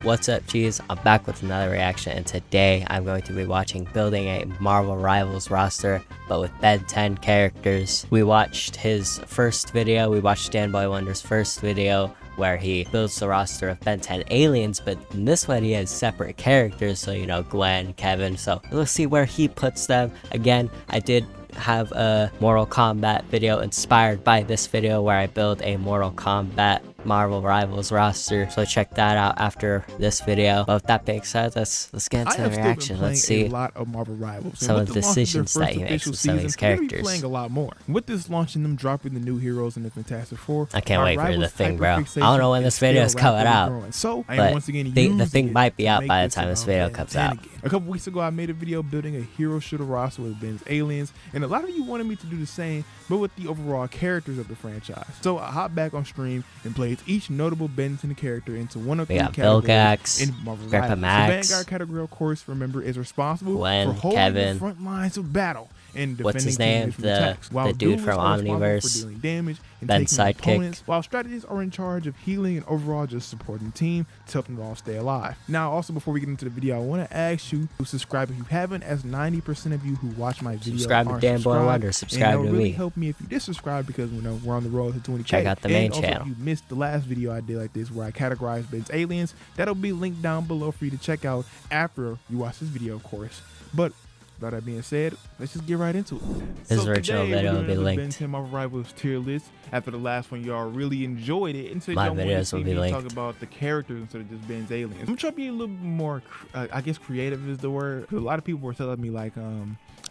What's up, G's? I'm back with another reaction, and today I'm going to be watching Building a Marvel Rivals roster, but with Ben 10 characters. We watched his first video, we watched Danboy Wonder's first video, where he builds the roster of Ben 10 aliens, but in this one he has separate characters, so you know, Gwen, Kevin, so let's see where he puts them. Again, I did have a Mortal Kombat video inspired by this video where I build a Mortal Kombat Marvel Rivals roster, so check that out after this video. But with that being said, let's get into the reaction. Let's see a lot of Marvel Rivals. some of the decisions that he makes with some of these characters. Playing a lot more with this launching, them dropping the new heroes in the Fantastic Four. I can't wait for the thing, bro. I don't know when this video is coming out, so but the thing might be out by the time this video comes out. A couple weeks ago, I made a video building a hero shooter roster with Ben's aliens, and a lot of you wanted me to do the same, but with the overall characters of the franchise. So I hopped back on stream and played each notable Ben 10 character into one of three categories in Marvel Rivals. Max, the Vanguard category, of course, remember, is responsible Gwen, for holding Kevin, the front lines of battle and defending what's his name? The dude from Omniverse, Ben's sidekick. While strategists are in charge of healing and overall just supporting the team to help them all stay alive. Now, also before we get into the video, I want to ask you to subscribe if you haven't, as 90% of you who watch my video subscribe to Danboy Wonder, subscribe to me. Really help me if you did subscribe, because you know we're on the road to 20K. Check out the main also, channel. If you missed the last video I did like this where I categorized Ben's aliens, that'll be linked down below for you to check out after you watch this video, of course. But with that being said, let's just get right into it. This original video will be linked. Ben 10 Marvel Rivals tier list. After the last one, y'all really enjoyed it, and so my y'all videos will be linked. Talk about the characters instead of just Ben's aliens. I'm gonna try to be a little bit more, I guess, creative is the word. A lot of people were telling me like,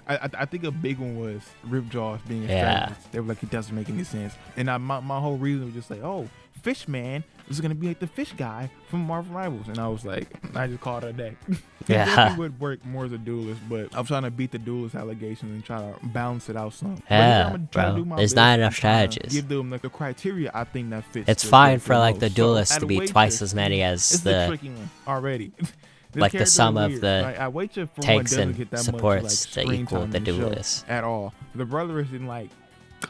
I think a big one was Ripjaws being a strategist. They were like, it doesn't make any sense, and my whole reason was just like, oh, Fishman is gonna be like the fish guy from Marvel Rivals, and I was like, I just called it a day. Yeah, definitely would work more as a duelist, but I'm trying to beat the duelist allegations and try to balance it out some. Yeah, bro. There's not enough strategists. Give them like the criteria I think that fits. It's fine for like the duelists to be twice as many as the tricky one already. Like the sum of the takes and supports to equal the duelists at all. The brother is in like,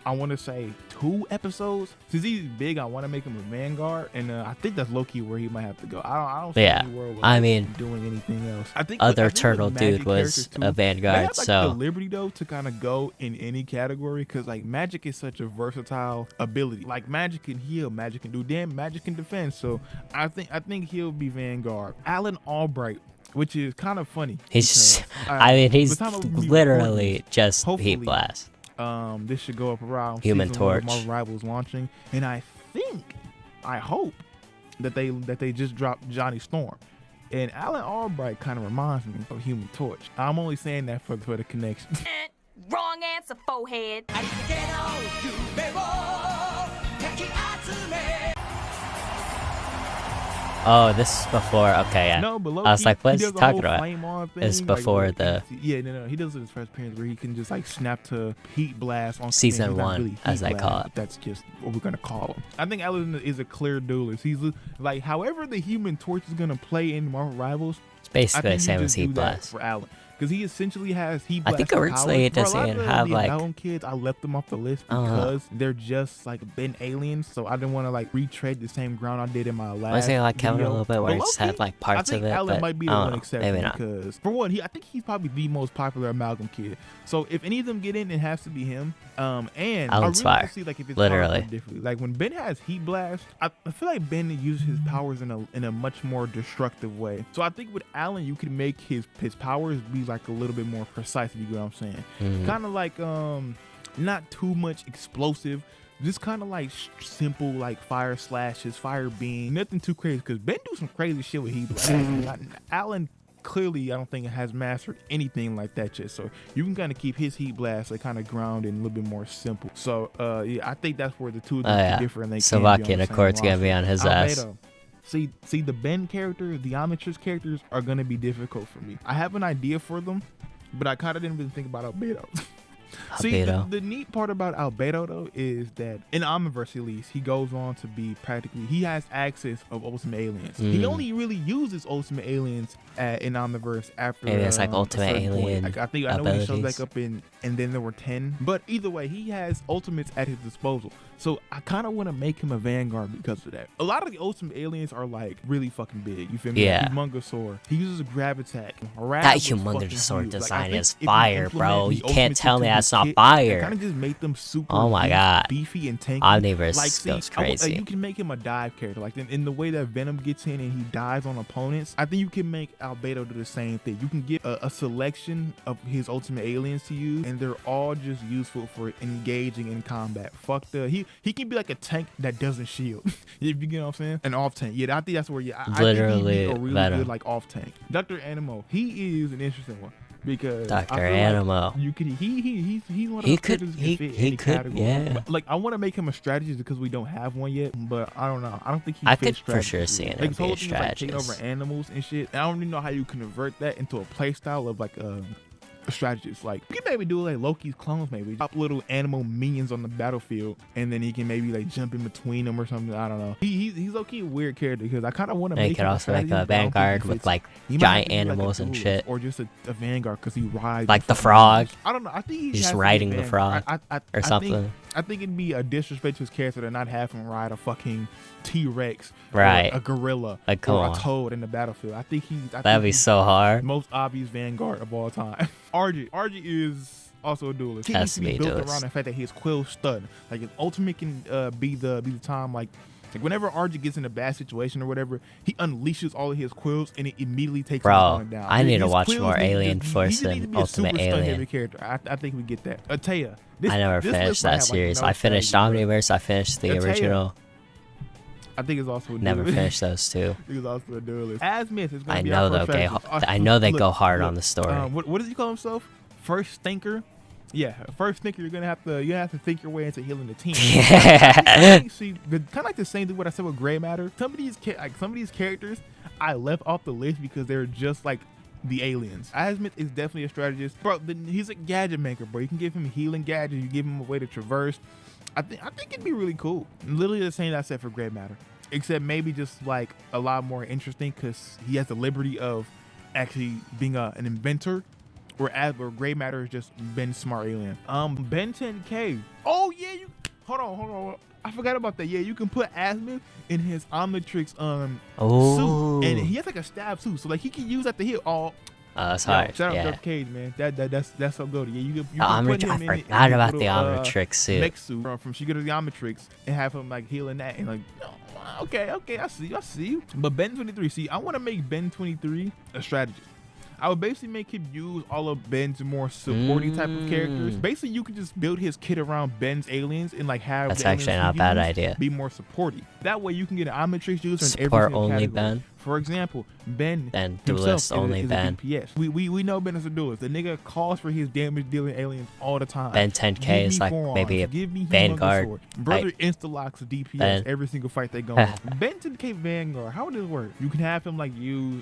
I want to say 2 episodes. Since he's big, I want to make him a Vanguard, and I think that's low-key where he might have to go. I don't see any world where I mean, doing anything else. I think other turtle dude was a Vanguard, like, so the liberty though to kind of go in any category, because like Magic is such a versatile ability. Like Magic can heal, Magic can do damage, Magic can defend. So I think he'll be Vanguard. Alan Albright, which is kind of funny. He's just, I mean, he's literally just Heat Blast. This should go up around Human Torch. Marvel Rivals launching, and I hope that they just dropped Johnny Storm, and Alan Albright kind of reminds me of Human Torch. I'm only saying that for the connection. Wrong answer, forehead. Oh, this is before. Okay, yeah. No, but I was like, what's he talking about? It's before like, the. Yeah, no. He does his first appearance where he can just like snap to Heat Blast on Season 1, really as they call it. That's just what we're gonna call him. I think Alan is a clear duelist. He's like, however the Human Torch is gonna play in Marvel Rivals, it's basically the same as Heat Blast for Alan. Because he essentially has Heat Blast. I think originally it doesn't even have like kids. I left them off the list because they're just like Ben aliens, so I didn't want to like retread the same ground I did in my last. I was thinking like Kevin a little bit, where he just had like parts of it, Alan but might be the one exception, maybe not. Because for one, I think he's probably the most popular Amalgam kid. So if any of them get in, it has to be him. And Alan's I really see like if it's literally differently. Like when Ben has Heat Blast, I feel like Ben uses his powers in a much more destructive way. So I think with Alan, you can make his powers be like a little bit more precise, if you get what I'm saying. Kind of like not too much explosive, just kind of like simple, like fire slashes, fire beam, nothing too crazy, because Ben do some crazy shit with Heat Blast. Alan clearly, I don't think it has mastered anything like that yet, so you can kind of keep his Heat Blast like kind of grounded and a little bit more simple. So yeah, I think that's where the two of them differ, and they Slovakian, of course, gonna be on his ass. See, the Ben characters, the Omnitrix characters are gonna be difficult for me. I have an idea for them, but I kind of didn't really think about Albedo. See, the neat part about Albedo though is that in Omniverse at least, he goes on to be practically, he has access of Ultimate Aliens. He only really uses Ultimate Aliens in Omniverse after it's like Ultimate Alien. Like, I know he shows back up in, and then there were 10. But either way, he has Ultimates at his disposal. So I kind of want to make him a Vanguard because of that. A lot of the Ultimate Aliens are like really fucking big. You feel me? Yeah. Like Humongosaur. He uses a grab attack. That Humongosaur design is fire, bro. You can't tell me that's not fire. Kind of just make them super. Oh my god. Beefy and tanky. Omniverse Like, goes crazy. You can make him a dive character. Like in the way that Venom gets in and he dives on opponents. I think you can make Albedo do the same thing. You can get a selection of his Ultimate Aliens to use, and they're all just useful for engaging in combat. Fuck he can be like a tank that doesn't shield. If you get what I'm saying, an off tank. Yeah, I think that's where I literally think he'd be a really Venom. good like off tank. Dr. Animo, he is an interesting one because Dr. I feel Animo. Like you could he's one of He those could- characters that he- can fit he any could, category. yeah. But, like I want to make him a strategist because we don't have one yet, but I don't know. I don't think he I fits could for sure strategist. see him Like, his be a whole thing is, like, taking over strategist. animals and shit. And I don't even know how you convert that into a play style of like a strategist. Like you can maybe do like Loki's clones, maybe drop little animal minions on the battlefield, and then he can maybe like jump in between them or something. I don't know. He's low-key a weird character because I kind of want to And you make could him also make strategist, a but I don't think he Vanguard with fits. like He might have giant to be, like, a animals and duelist shit. or just a Vanguard because he rides Like the fucking frog. beast. I don't know. I think he He's has just to be riding the Vanguard. frog I or think- something. I think it'd be a disrespect to his character to not have him ride a fucking T-Rex, Right. or a gorilla, Like, come or a on. toad in the battlefield. I think That'd be so hard. most obvious Vanguard of all time. Argy is also a duelist. He Has needs to to be be a built duelist. around the fact that his quill stud. Like his ultimate can be the time like whenever Argy gets in a bad situation or whatever, he unleashes all of his quills and it immediately takes Bro, him down. I need to His watch quills more need to Alien just- Force he just needs and to be a Ultimate super stun-heavy Alien. character. I think we get that. Ataya. I never finished that series. I finished Omniverse. I finished the Ataya. original. I think it's also a Never duelist. finished those two. He was also a duelist. Asmith is going I to be know our they'll first go. strategist. I know they Look, go hard look, on the story. what does he call himself? First thinker. Yeah, first thinker. You're gonna have to think your way into healing the team. Yeah. See, kind of like the same thing what I said with Gray Matter. Some of these characters I left off the list because they're just like the aliens. Asmith is definitely a strategist, bro. He's a gadget maker, bro. You can give him healing gadgets. You give him a way to traverse. I think it'd be really cool. Literally the same I said for Gray Matter, except maybe just like a lot more interesting because he has the liberty of actually being an inventor. Where Gray Matter is just Ben Smart Alien. Ben 10K. Oh yeah, hold on. I forgot about that. Yeah, you can put Asmith in his Omnitrix Oh. suit, and he has like a stab suit, so like he can use that to hit all. That's Yo, hard. shout out Yeah. Jeff Cage, man. That's so good. Yeah, you The can put him I in forgot his about the little, Omnitrix suit. mech suit from Shigeru the Omnitrix and have him like healing that and like. Oh, okay, I see you. But Ben 23, see, I want to make Ben 23 a strategist. I would basically make him use all of Ben's more supporting type of characters. Basically, you can just build his kit around Ben's aliens and like have That's the aliens actually he not a bad uses idea. be more supportive. That way, you can get an Omnitrix user in every Support single only category. Ben. For example, Ben Then himself duelist is only a Ben. DPS. We know Ben is a duelist. The nigga calls for his damage dealing aliens all the time. Ben 10K Give is me like forearms. maybe a Give me Vanguard Humongosaur. Brother type. insta-locks DPS Ben. every single fight they go on. Ben 10K Vanguard. How would this work? You can have him like use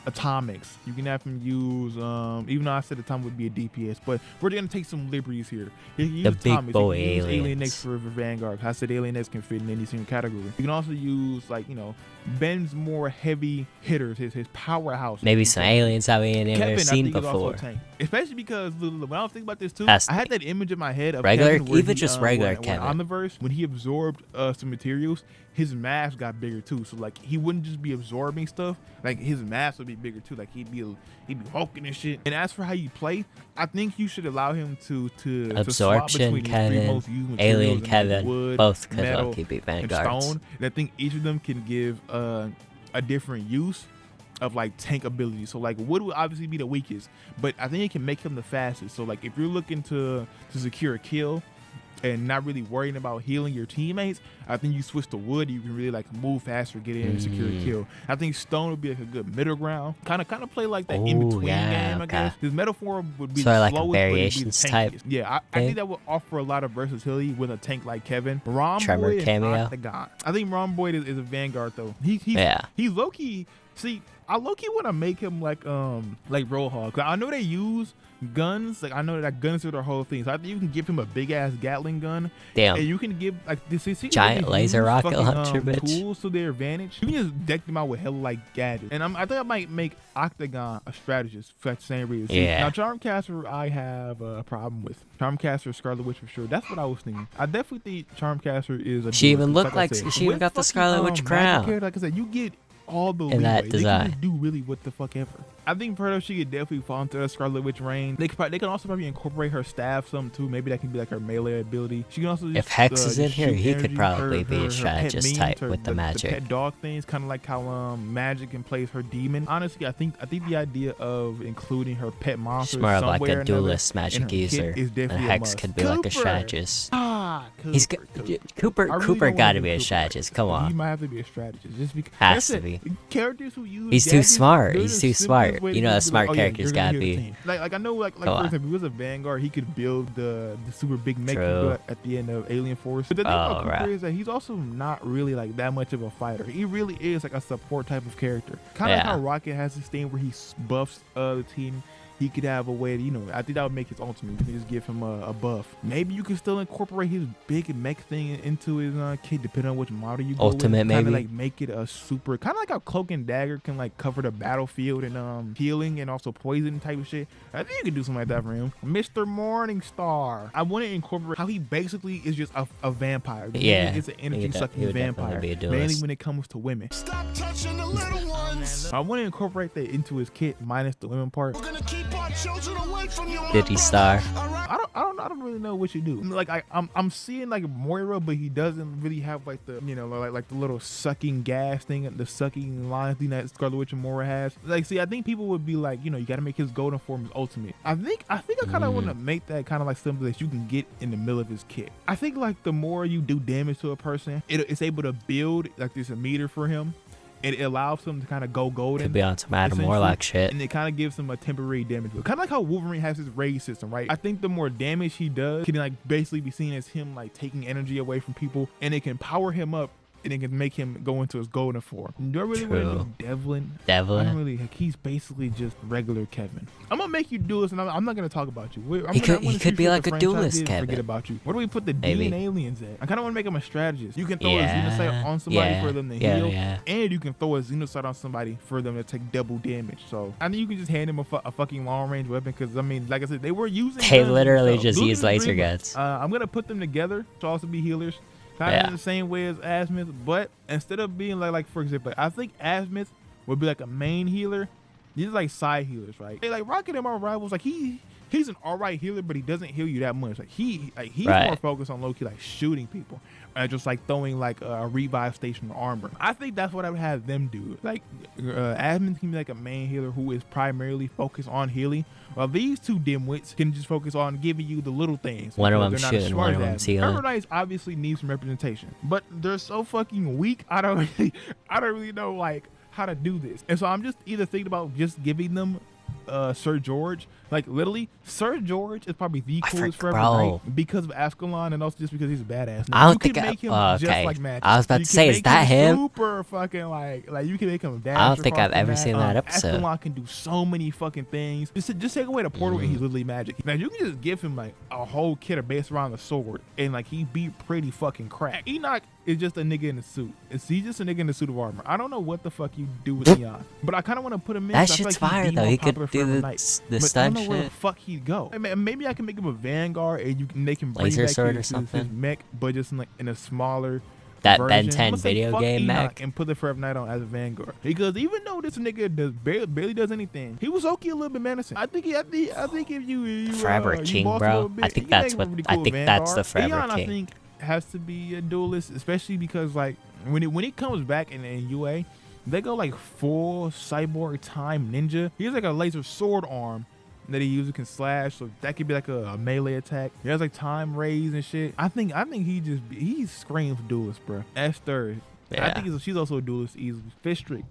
atomics. You can have him use even though I said atomic would be a DPS, but we're gonna take some liberties here. He can use The big atomics. boy He can use Alien aliens. X for Vanguard. I said Alien X can fit in any single category. You can also use like Ben's more heavy hitters, his powerhouse. maybe some aliens that we ain't Kevin, never I seen think, is also before. a tank. Especially because when I was thinking about this too, Has to I had that image in my head of Regular- Kevin where even he, just regular when Kevin. Omniverse, when he absorbed some materials, his mass got bigger too. So like he wouldn't just be absorbing stuff, like his mass would be bigger too. Like he'd be hulking and shit. And as for how you play, I think you should allow him to swap Absorption between his three Kevin, most used materials Alien and, like, Kevin, wood, both could metal, low-key be and Vanguards. stone. And I think each of them can give a different use of like tank ability. So like wood would obviously be the weakest, but I think it can make him the fastest. So like if you're looking to secure a kill and not really worrying about healing your teammates, I think you switch to wood. You can really like move faster, get in, and secure a kill. I think stone would be like a good middle ground. Kind of play like that in between yeah, game. I okay. guess his metaphor would be So the like a slowest, but it'd be the variations type tankiest. Yeah, I thing? think that would offer a lot of versatility with a tank like Kevin. Romboid Tremor and cameo. Octagon. I think Romboid is a Vanguard though. Yeah. He's low-key See, I low-key want to make him like Roadhog. 'Cause I know they use guns. Like I know that guns are their whole thing. So I think you can give him a big ass Gatling gun. Damn. And you can give like this Giant laser rocket launcher, bitch. Tools to their advantage. You can just deck them out with hella like gadgets. And I think I might make Octagon a strategist for that same reason. See, Yeah. now Charmcaster, I have a problem with. Charmcaster, Scarlet Witch for sure. That's what I was thinking. I definitely think Charmcaster is a. She duelist, even looked I like said. she even With got the fucking, Scarlet Witch magic crown. character, like I said, you get all the In that leeway. They design. can just do really what the fuck ever. I think Perdo, she could definitely fall into the Scarlet Witch range. They can also probably incorporate her staff some too. Maybe that can be like her melee ability. She can also just, If Hex is in just here, shoot he could energy. probably be a pet strategist minions, type with the magic. pet dog things, kind of like how Magic can place her demon. Honestly, I think the idea of including her pet monster She's more of like somewhere a or another duelist in her magic kit user. is And definitely a Hex must. could be like a Cooper! strategist. Ah, He's Cooper. Cooper. I really Cooper don't got wanna to do be a Cooper. strategist. Come He on. might have to be a strategist just because Has that's to it. be. Characters who use He's too gadgets, smart. they're He's the too simplest smart. way You to know do how it. smart Oh, yeah, characters you're gonna gotta hear the be. team. Like I know like Come for on. example, if he was a Vanguard, he could build the super big mech True. you built at the end of Alien Force. But the thing about Cooper right. is that he's also not really like that much of a fighter. He really is like a support type of character. Kind of like Yeah. how Rocket has this thing where he buffs the team. He could have a way to, I think that would make his ultimate. You can just give him a buff. Maybe you can still incorporate his big mech thing into his kit, depending on which model you go Ultimate, with. maybe? Kinda like make it a super, kind of like how Cloak and Dagger can like cover the battlefield and healing and also poison type of shit. I think you could do something like that for him. Mr. Morningstar. I want to incorporate how he basically is just a vampire. Yeah, It's an he energy would sucking definitely vampire. be a Mainly duelist. when it comes to women. Stop touching the little ones. I want to incorporate that into his kit minus the women part. We're gonna keep our children away from you. Diddy Star. I don't really know what you do. Like I'm seeing like Moira, but he doesn't really have like the like the little sucking gas thing, the sucking line thing that Scarlet Witch and Moira has. Like, see, I think people would be like, you got to make his golden form his ultimate. I think I kind of want to make that kind of like something that you can get in the middle of his kit. I think like the more you do damage to a person, it's able to build like this meter for him. And it allows him to kind of go golden. Could be on some Adam essentially, Warlock shit. And it kind of gives him a temporary damage. Kind of like how Wolverine has his raise system, right? I think the more damage he does can like basically be seen as him like taking energy away from people, and it can power him up. And it can make him go into his golden form. Do I really want to do Devlin? I don't really. Like, he's basically just regular Kevin. I'm gonna make you do this, and I'm not gonna talk about you. He could be like a duelist Kevin. Forget about you. Where do we put the Maybe. D and aliens at? I kind of want to make him a strategist. You can throw Yeah. a Xenocyte on somebody for them to heal, yeah. and you can throw a Xenocyte on somebody for them to take double damage. So I think you can just hand him a fucking long range weapon, because I mean, like I said, they were using. They guns literally themselves. just Look use at the laser Dream guns. I'm gonna put them together to also be healers. Kind of in the same way as Asmith, but instead of being like for example, I think Asmith would be like a main healer. These are like side healers, right? They like Rocket and Marvel Rivals, like he's an alright healer, but he doesn't heal you that much. Like he's Right. more focused on low-key like shooting people, just like throwing like a revive station or armor. I think that's what I would have them do. Like Asmith can be like a main healer who is primarily focused on healing, while these two dimwits can just focus on giving you the little things. One of because them they're not as shooting, smart one of as them Asmith. healing. Urban Knights obviously need some representation, but they're so fucking weak. I don't really know like how to do this, and so I'm just either thinking about just giving them Sir George. Like literally, Sir George is probably the coolest for every night because of Ascalon, and also just because he's a badass. I don't you think can I- make him oh, just okay. like Magic. I was about You to can say, is make that him? Super fucking like you can make him dash. I don't think across I've the ever map. seen that episode. Ascalon can do so many fucking things. Just take away the portal, and he's literally magic. Now you can just give him like a whole kit based around the sword, and like he be pretty fucking crack. Enoch is just a nigga in a suit. He's just a nigga in a suit of armor. I don't know what the fuck you do with Neon, but I kind of want to put him in. That 'cause I feel shit's like he'd fire be though. more He could popular for do every the night. the But I stun don't know where the shit. fuck he'd go. I mean, maybe I can make him a Vanguard, and you can make him bring Laser back sword or his something? mech, but just in a smaller That version. Ben I'm 10 gonna say video fuck game Enoch mech. and put the Forever Night on as a Vanguard, because even though this nigga barely does anything, he was okay a little bit menacing. I think if you Forever you King, boss a bro. little bit, I think you can that's make him what- a really I cool think that's the Vanguard. Forever Eon, King. I think has to be a duelist, especially because like when it comes back in UA, they go like full cyborg time ninja. He has like a laser sword arm that he uses, can slash, so that could be like a melee attack. He has like time raise and shit. I think he screams duelist, bro. Esther, I Yeah. think she's also a duelist easily. Fist Streak.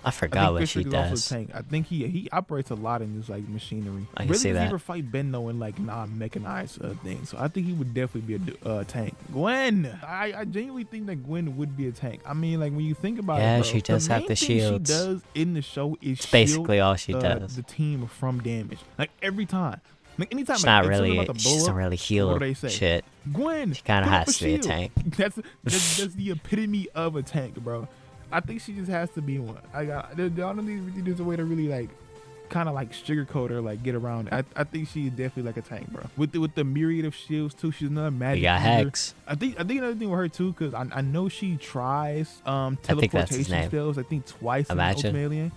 I forgot what Fish she Rick is also does. a tank. I think he operates a lot in this like machinery. I can Really see doesn't that. ever fight Benno in like non-mechanized things. So I think he would definitely be a tank. Gwen, I genuinely think that Gwen would be a tank. I mean, like when you think about Yeah, it, bro, she does have main the thing shields. She does in the show is It's basically shield, all she does. the team from damage. Like every time. Like anytime. She's like, not if something really. about to She blow doesn't up, really what heal do they say? shit. Gwen, She kind of put up has to be a shield. tank. That's the epitome of a tank, bro. I think she just has to be one. I don't think there's a way to really like kind of like sugarcoat her, like get around it. I think she's definitely like a tank, bro. With the myriad of shields too, she's another magic. We got user. Hex. I think another thing with her too, because I know she tries think that's his teleportation name. spells. I think twice Imagine. in Ultimate Alien.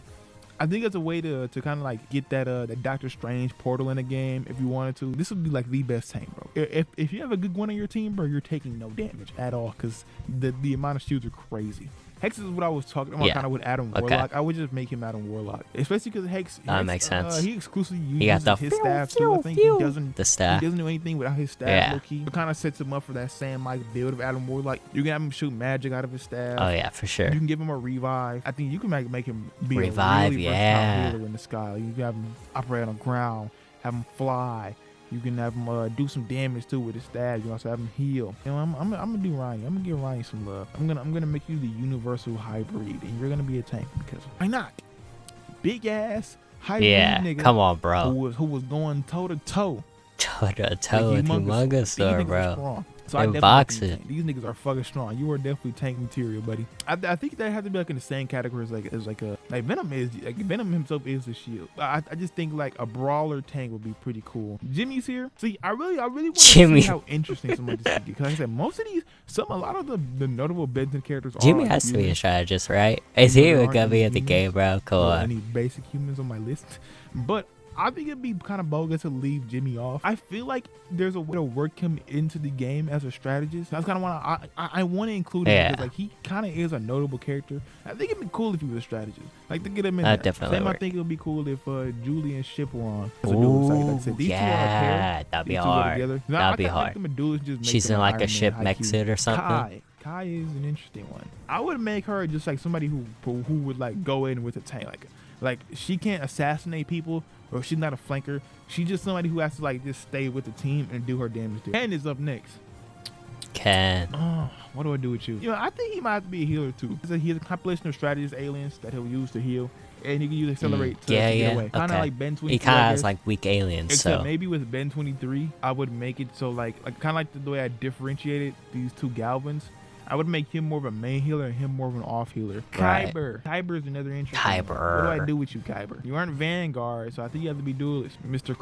I think it's a way to kind of like get that Doctor Strange portal in the game if you wanted to. This would be like the best tank, bro. If you have a good one on your team, bro, you're taking no damage at all because the amount of shields are crazy. Hex is what I was talking about, Yeah. kind of with Adam Okay. Warlock. I would just make him Adam Warlock, especially because Hex. That makes sense. He exclusively uses He got the his staff too. I think he doesn't. The staff. He doesn't do anything without his staff. Yeah. Low key. It kind of sets him up for that same like build of Adam Warlock. You can have him shoot magic out of his staff. Oh yeah, for sure. You can give him a revive. I think you can make him be Revive, a really yeah. versatile healer in the sky. You can have him operate on the ground, have him fly. You can have him do some damage too with his stab. You can also have him heal. You know, I'm gonna do Ryan. I'm gonna give Ryan some love. I'm gonna make you the universal hybrid, and you're gonna be a tank because why not? Big ass hybrid Yeah, nigga. come on, Who bro. was going toe to toe. Toe to toe with These Humongous niggas Sword, are bro. strong. So They I definitely box think it. These niggas are fucking strong. You are definitely tank material, buddy. I think they have to be like in the same category as like Venom is. Like Venom himself is the shield. I just think like a brawler tank would be pretty cool. Jimmy's here. See, I really want to Jimmy. see how interesting some of this could be. Because like I said, most of these, a lot of the notable Benton characters Jimmy are has to be a humans. strategist, right? Is he even Aren't gonna be these in the humans? game, bro? Come Or on. any basic humans on my list. But I think it'd be kind of bogus to leave Jimmy off. I feel like there's a way to work him into the game as a strategist. That's kind of why I want to include him Yeah. because like he kind of is a notable character. I think it'd be cool if he was a strategist. Like to get him in That'd there. definitely Same, I work. think it would be cool if Julie and Ship were on. as a duelist. Like I Ooh, said, these two are a pair. yeah, that'd be These two go hard. together. Now, That'd I be kinda hard. Make them a duelist, just make She's them in an like Iron a Man ship high mech key. suit or something. Kai is an interesting one. I would make her just like somebody who would like go in with a tank. Like she can't assassinate people, or she's not a flanker. She's just somebody who has to like just stay with the team and do her damage. Ken is up next. Ken. Oh, what do I do with you? You know, I think he might have to be a healer too. He has a compilation of strategist aliens that he'll use to heal, and he can use accelerate to Yeah, get yeah. away. Kind of Okay. like Ben 23. He kind I of has guess. like weak aliens, Except so maybe with Ben 23, I would make it so like kind of like the way I differentiated these two Galvins. I would make him more of a main healer and him more of an off healer. Right. Kyber is another interesting one. Kyber. What do I do with you, Kyber? You aren't Vanguard, so I think you have to be duelist. Mr.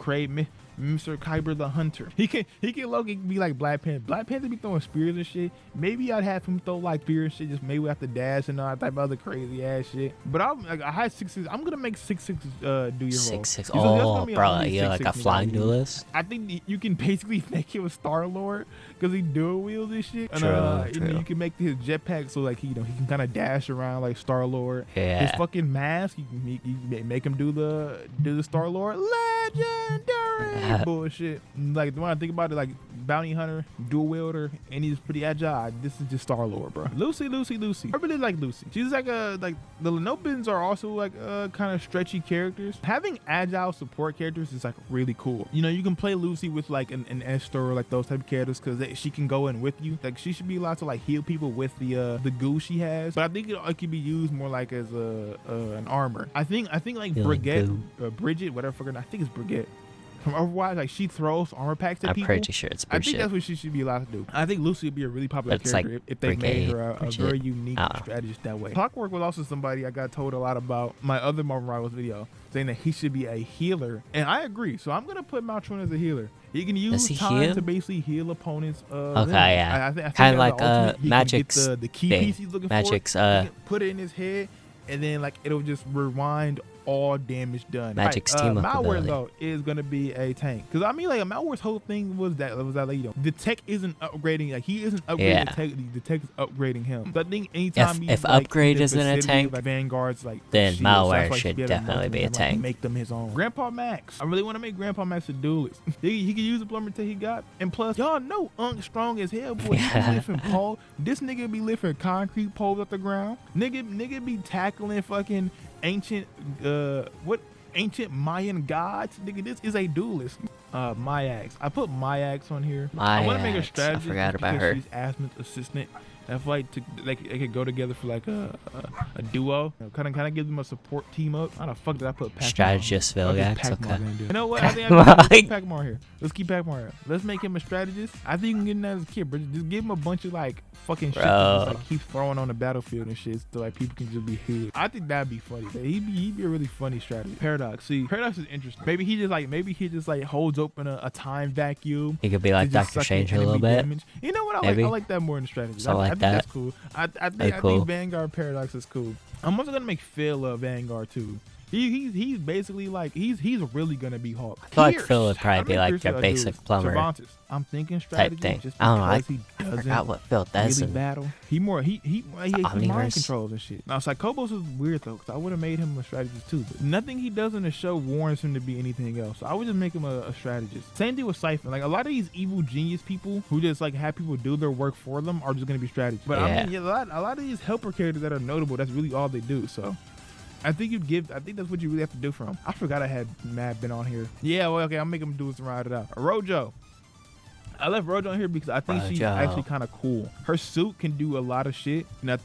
Mr. Kyber the Hunter. He can Loki be like Black Panther. Black Panther be throwing spears and shit. Maybe I'd have him throw like spears and shit, just maybe have to dash and all that type of other crazy ass shit. But I had 6'6". I'm gonna make 6'6" do your role. 6'6". So that's Oh, gonna be bro, only you're like a 6'6" flying nigga I use. duelist. I think you can basically make him a Star Lord because he dual wields this shit. And, True, and true. then you can make his jetpack so like he can kind of dash around like Star Lord. Yeah. His fucking mask, you can make him do the Star Lord legendary bullshit. Like when I think about it, like bounty hunter, dual wielder, and he's pretty agile. This is just Star Lord, bro. Lucy. I really like Lucy. She's like the Lenopans are also like kind of stretchy characters. Having agile support characters is like really cool. You know, you can play Lucy with like an Esther or like those type of characters because she can go in with you. Like she should be allowed to like heal people with the goo she has. But I think it could be used more like as an armor. I think like Healing Bridget, whatever. I think it's Brigitte. From Overwatch, like she throws armor packs at I'm people. pretty sure it's I think Bridget. that's what she should be allowed to do. I think Lucy would be a really popular But it's like character if they made her a Bridget. very unique I don't know. strategist that way. Clockwork was also somebody I got told a lot about my other Marvel Rivals video, saying that he should be a healer, and I agree. So I'm gonna put Maltron as a healer. He can use he time heal? to basically heal opponents. Okay, yeah. I think Kinda as like, the ultimate, he can Magic's get the key thing. piece he's looking Magic's, for. He can put it in his head, and then like it'll just rewind all damage done. Magic's team up Malware ability. though is gonna be a tank because I mean like Malware's whole thing was that like, you know, the tech isn't upgrading, like he isn't upgrading Yeah. the tech is upgrading him. So I think anytime If he's, like, upgrade in the isn't a vicinity of, tank, like, Vanguard's like then shield, so Malware that's why he should be able to definitely be a like, tank. make them his own. Grandpa Max, I really want to make Grandpa Max a duelist. he can use the plumber tech he got, and plus y'all know Unk strong as hell, boy. He be lifting pole. This nigga be lifting concrete poles up the ground. Nigga be tackling fucking ancient what ancient Mayan gods. Nigga, this is a duelist. Myax. I put Myax on here. I want to make a Myax. I strategy forgot about because her. she's Asmon's assistant. I feel like they could go together for like a duo. Kind of give them a support team up. How the fuck did I put Pac-Man? Strategist Vilgax. Okay. You know what? I think let's keep Pac-Man here. Let's keep Pac-Man here. Let's make him a strategist. I think you can get him as a kid, bro. Just give him a bunch of like fucking shit to just, like keep throwing on the battlefield and shit, so like people can just be hid. I think that'd be funny. He'd be a really funny strategist. Paradox. See, Paradox is interesting. Maybe he just like holds open a time vacuum. He could be like to just Dr. suck in Strange a little enemy bit. damage. You know what? Maybe. I like that more in the strategy. Something I like think that. that's cool. I think Vanguard Paradox is cool. I'm also gonna make Phil a Vanguard too. He's basically like he's really gonna be Hulk. I feel like Pierce. Phil would probably I be mean, like Pierce your gotta basic do plumber Cervantes. I'm thinking strategy type thing. just I don't know. because he I doesn't forgot what Phil does. really And battle. He mind Omniverse. controls and shit. Now Psychobos is weird though, because I would have made him a strategist too. But nothing he does in the show warrants him to be anything else. So I would just make him a strategist. Same thing with Siphon. Like a lot of these evil genius people who just like have people do their work for them are just gonna be strategists. But I mean, a lot of these helper characters that are notable, that's really all they do. So I think that's what you really have to do for him. I forgot I had Mad been on here. Yeah, well, okay, I'll make him do it to ride it out. Rojo. I left Rojo on here because I think she's Rojo. actually kind of cool. Her suit can do a lot of shit, and I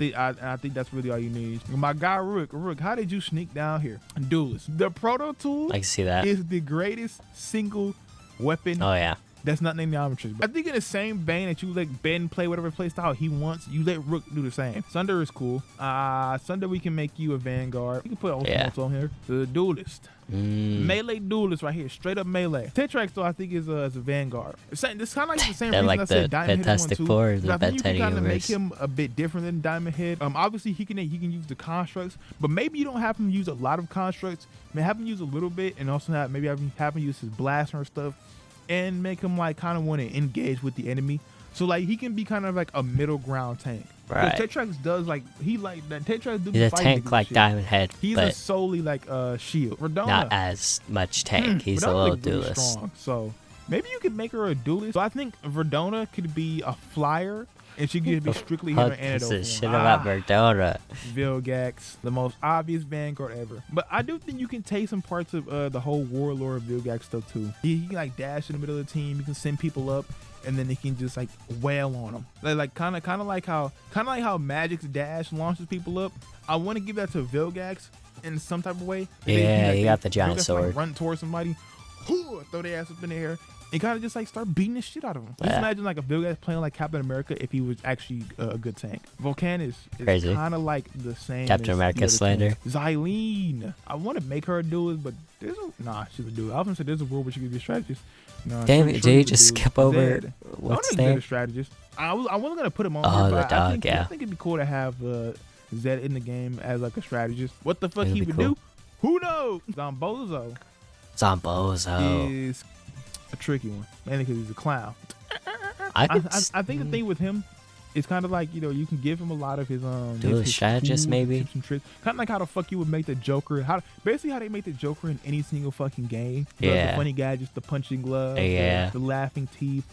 think that's really all you need. My guy Rook, how did you sneak down here? Duelist. The Proto Tool I can see that. is the greatest single weapon Oh yeah. that's not named the Omnitrix. I think in the same vein that you let Ben play whatever play style he wants, you let Rook do the same. Sunder is cool. Sunder, we can make you a Vanguard. We can put Ultimates on here. The Duelist. Melee Duelist right here. Straight up melee. Tetrax though I think is a Vanguard. It's kind of like the same They're reason like I the said Diamond Head Fantastic 1 Four or 2. the I think you Ben can 10 kind of make universe. him a bit different than Diamond Head. Obviously he can use the constructs, but maybe you don't have him use a lot of constructs. Have him use a little bit, and also have him use his blaster and stuff, and make him like kind of want to engage with the enemy. So like he can be kind of like a middle ground tank. Right. Tetrax does like Tetrax do He's a fighting tank niggas like shit. Diamond Head, He's but solely like shield. Redona. not as much tank. He's a Verdona little look really duelist. strong, so maybe you could make her a duelist. So I think Verdona could be a flyer, and she could be strictly hit Fuck her this antidote. is shit about Verdona. Vilgax, the most obvious Vanguard ever. But I do think you can take some parts of the whole Warlord Vilgax stuff too. He can like dash in the middle of the team. He can send people up, and then he can just like wail on them. Like kind of like how Magic's dash launches people up. I want to give that to Vilgax in some type of way. And Yeah, he you got the giant Vilgax, sword. Like, run towards somebody, throw their ass up in the air, and kind of just like start beating the shit out of him. Just Yeah. imagine like a Vilgax playing like Captain America if he was actually a good tank. Volcan is Crazy. kind of like the same. Captain as America the other slander. tanks. Xylene. I want to make her a duelist, but she's a duelist. I was gonna say there's a world where she could be a strategist. No, Damn she- it, she did you was a just duelist. skip over Zed. what's his I name? a strategist. I wasn't gonna put him on Oh, here, the but I dog, think, yeah. I think it'd be cool to have Zed in the game as like a strategist. What the fuck It'd he be would cool. do? Who knows? Zombozo Zombozo. is a tricky one, mainly because he's a clown. I I could think the thing with him is kind of like, you can give him a lot of his Duelist his strategist, tools, maybe? tips and tricks. Kind of like how the fuck you would make the Joker. Basically how they make the Joker in any single fucking game. Yeah. The funny gadgets, the punching glove, Yeah. the laughing teeth,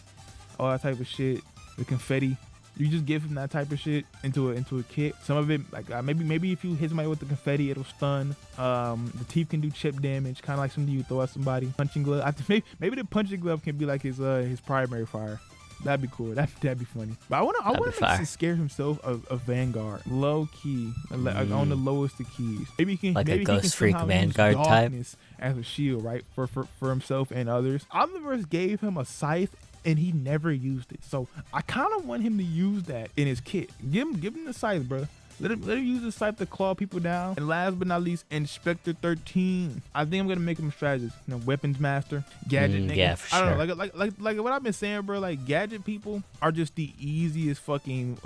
all that type of shit. The confetti. You just give him that type of shit into a kit. Some of it, like maybe if you hit somebody with the confetti, it'll stun. The teeth can do chip damage, kind of like something you throw at somebody. Punching glove. I think maybe the punching glove can be like his primary fire. That'd be cool. That'd be funny. But I want fire. to scare himself of Vanguard, low key, like on the lowest of keys. Maybe he can Like a maybe he can Ghost Freak somehow Vanguard use type? darkness as a shield, right, for himself and others. Omniverse gave him a scythe, and he never used it. So I kind of want him to use that in his kit. Give him the scythe, bro. Let him use the scythe to claw people down. And last but not least, Inspector 13. I think I'm gonna make him a strategist. Weapons master, gadget nigga. yeah, for I don't sure. know, like what I've been saying, bro. Like gadget people are just the easiest fucking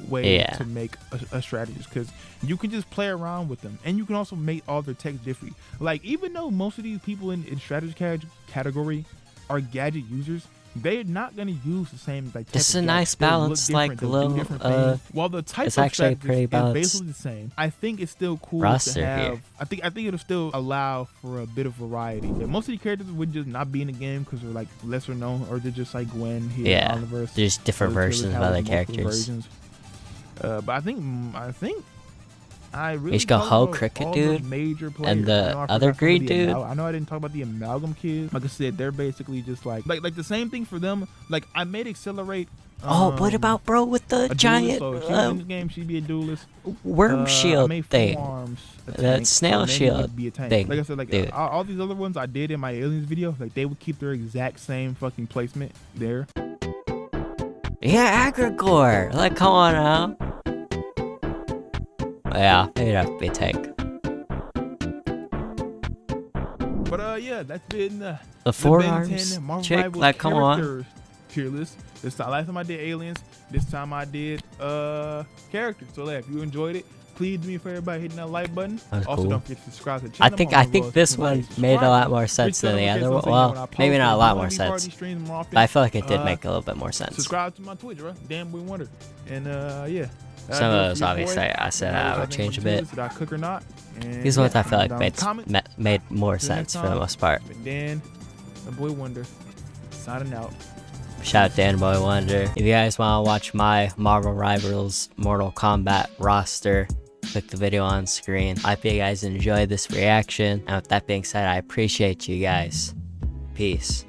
way Yeah. to make a strategist, because you can just play around with them, and you can also make all their text different. Like even though most of these people in strategy category are gadget users, they're not gonna use the same like. This type is of a gadget. nice They'll look balance, different, like, they'll do little, different things. While the type it's of actually strategist pretty is balanced basically the same, I think it's still cool roster to have. here. I think it'll still allow for a bit of variety. Yeah, most of the characters would just not be in the game because they're like lesser known, or they're just like Gwen here Yeah, in Omniverse. there's different Other versions of have other multiple characters. versions. But I think I really should go talked Ho about Cricket all Dude major players. and the I know I other forgot some of green the dude. I know I didn't talk about the amalgam kids. Like I said, they're basically just like the same thing for them. Like I made Accelerate. Oh, what about bro with the a giant duelist, so if she was in this game, she'd be a duelist. worm I shield made thing? Forearms a That tank, snail so Manny shield would be a tank. thing, Like I said, like dude. all these other ones I did in my aliens video, like they would keep their exact same fucking placement there. Yeah, Agrigore. Like, come on now. Yeah, it'd have to be a tank. But yeah, that's been The Ben forearms 10 Marvel chick. Rivals Like, come on. character tier list. This time, last time I did aliens. This time I did characters. So yeah, if you enjoyed it, please do me a favor by hitting that like button. That's Also, cool. don't forget to subscribe to the channel. I think this one made a lot more sense than the other one. Well, maybe not a lot more sense, but I feel like it did make a little bit more sense. Subscribe to my Twitch, bro. Damn Boy Wonder. And yeah. Some of those obviously I said I would change a bit. Did I cook or not? And These ones I feel down like in the comments. made more Till next sense for the time. most part. And Dan, the Boy Wonder, signing out. Shout out Dan Boy Wonder. If you guys want to watch my Marvel Rivals Mortal Kombat roster, click the video on screen. I hope you guys enjoyed this reaction. And with that being said, I appreciate you guys. Peace.